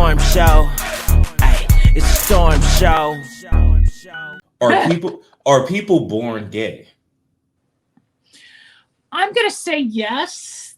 storm show. Ay, it's a storm show. Are people born gay? I'm going to say yes.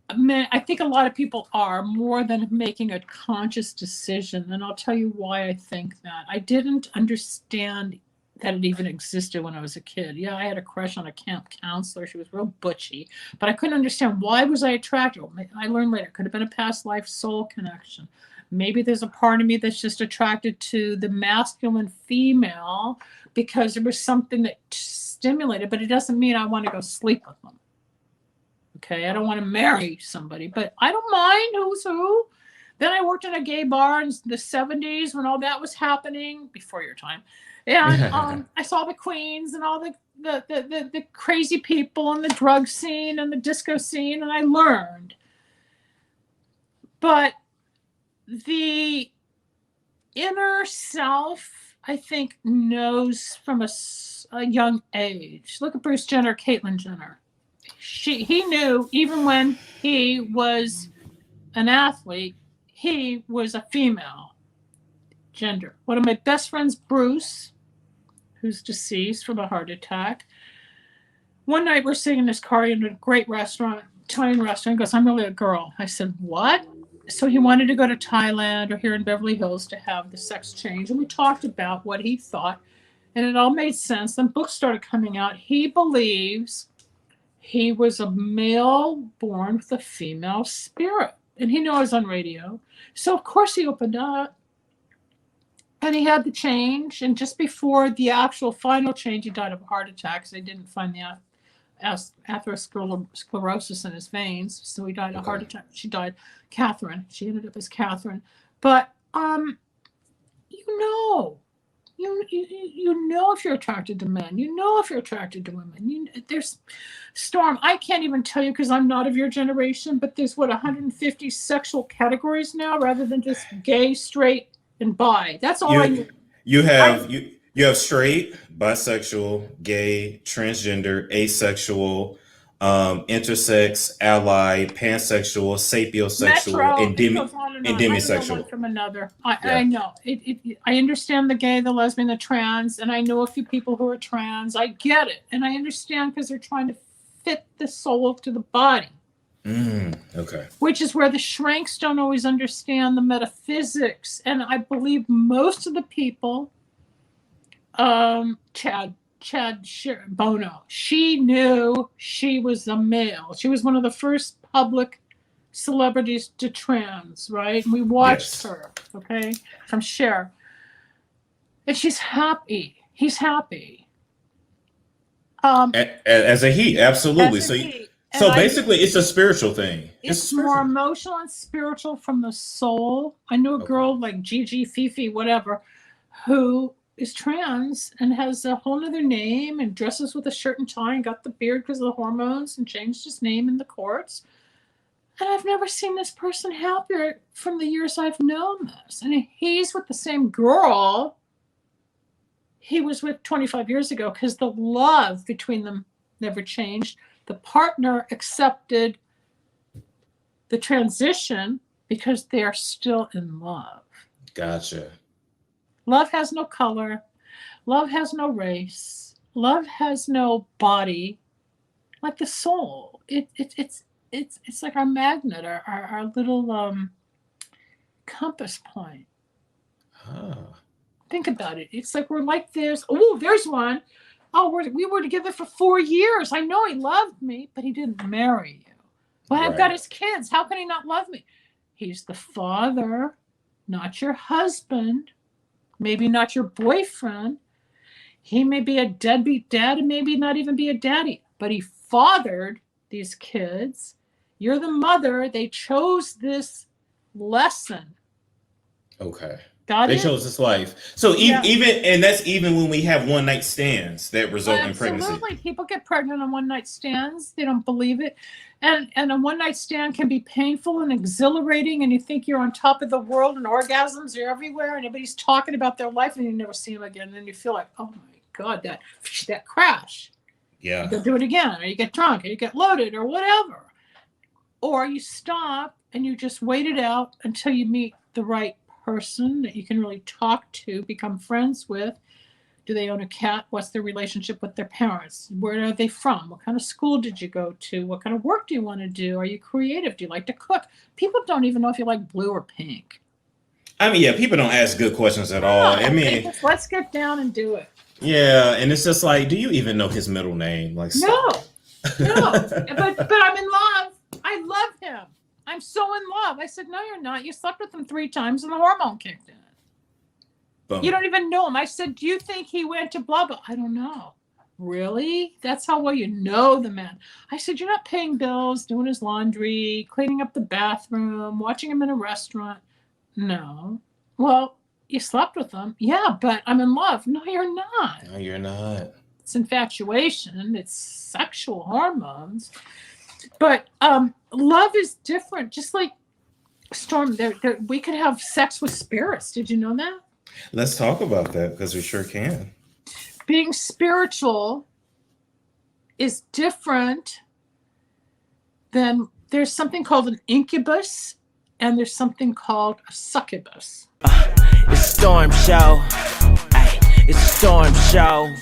I think a lot of people are, more than making a conscious decision. And I'll tell you why I think that. I didn't understand that it even existed when I was a kid. Yeah, I had a crush on a camp counselor. She was real butchy, but I couldn't understand why was I attracted. I learned later, it could have been a past life soul connection. Maybe there's a part of me that's just attracted to the masculine female because there was something that stimulated, but it doesn't mean I want to go sleep with them. Okay, I don't want to marry somebody, but I don't mind who's who. Then I worked in a gay bar in the 70s when all that was happening, before your time. And I saw the queens and all the crazy people and the drug scene and the disco scene, and I learned. But the inner self, I think, knows from a young age. Look at Bruce Jenner, Caitlyn Jenner. He knew even when he was an athlete, he was a female gender. One of my best friends, Bruce, who's deceased from a heart attack. One night we're sitting in his car in a great restaurant, Italian restaurant. He goes, I'm really a girl. I said, what? So he wanted to go to Thailand or here in Beverly Hills to have the sex change. And we talked about what he thought, and it all made sense. Then books started coming out. He believes he was a male born with a female spirit. And he knew I was on radio. So, of course, he opened up. And he had the change. And just before the actual final change, he died of a heart attack. They didn't find the atherosclerosis in his veins. So he died of a heart attack. She died, Catherine. She ended up as Catherine. But, you know if you're attracted to men. You know if you're attracted to women. There's Storm. I can't even tell you because I'm not of your generation, but there's 150 sexual categories now, rather than just gay, straight, and bi. That's all I know. You have straight, bisexual, gay, transgender, asexual, intersex, allied, pansexual, sapiosexual, and demisexual. From another. I know. I understand the gay, the lesbian, the trans, and I know a few people who are trans. I get it. And I understand because they're trying to fit the soul to the body. Okay. Which is where the shrinks don't always understand the metaphysics. And I believe most of the people, Chad Bono, she knew she was a male. She was one of the first public celebrities to trans, right? And we watched her, okay, from Cher. And she's happy. He's happy. As a he, absolutely. So basically, it's a spiritual thing. It's more emotional and spiritual from the soul. I knew a girl like Gigi, Fifi, whatever, who is trans and has a whole other name and dresses with a shirt and tie and got the beard because of the hormones and changed his name in the courts. And I've never seen this person happier from the years I've known this. And he's with the same girl he was with 25 years ago because the love between them never changed. The partner accepted the transition because they are still in love. Gotcha. Love has no color. Love has no race. Love has no body. Like the soul. It's like our magnet, our little compass point. Oh. Think about it. It's like we're like this. Oh, there's one. Oh, we were together for 4 years. I know he loved me, but he didn't marry you. Well, I've got his kids. How can he not love me? He's the father, not your husband, maybe not your boyfriend. He may be a deadbeat dad and maybe not even be a daddy, but he fathered these kids. You're the mother. They chose this lesson. Okay. They chose this life. So that's even when we have one night stands that result in pregnancy. Absolutely. People get pregnant on one night stands. They don't believe it. And a one night stand can be painful and exhilarating, and you think you're on top of the world and orgasms are everywhere and everybody's talking about their life and you never see them again. And then you feel like, oh my God, that crash. Yeah. You go do it again, or you get drunk, or you get loaded, or whatever. Or you stop and you just wait it out until you meet the right person that you can really talk to, become friends with. Do they own a cat? What's their relationship with their parents? Where are they from? What kind of school did you go to? What kind of work do you want to do? Are you creative? Do you like to cook? People don't even know if you like blue or pink. I mean, yeah, people don't ask good questions at all. I mean, let's get down and do it. Yeah, and it's just like, do you even know his middle name? Like, no, but I'm in love. I love him. I'm so in love. I said, no, you're not. You slept with him 3 times and the hormone kicked in. Boom. You don't even know him. I said, do you think he went to blah, blah? I don't know. Really? That's how well you know the man. I said, you're not paying bills, doing his laundry, cleaning up the bathroom, watching him in a restaurant. No. Well, you slept with him. Yeah, but I'm in love. No, you're not. No, you're not. It's infatuation. It's sexual hormones. But love is different. Just like Storm, we could have sex with spirits. Did you know that? Let's talk about that, because we sure can. Being spiritual is different than, there's something called an incubus and there's something called a succubus. It's Storm Show. Ay, it's Storm Show.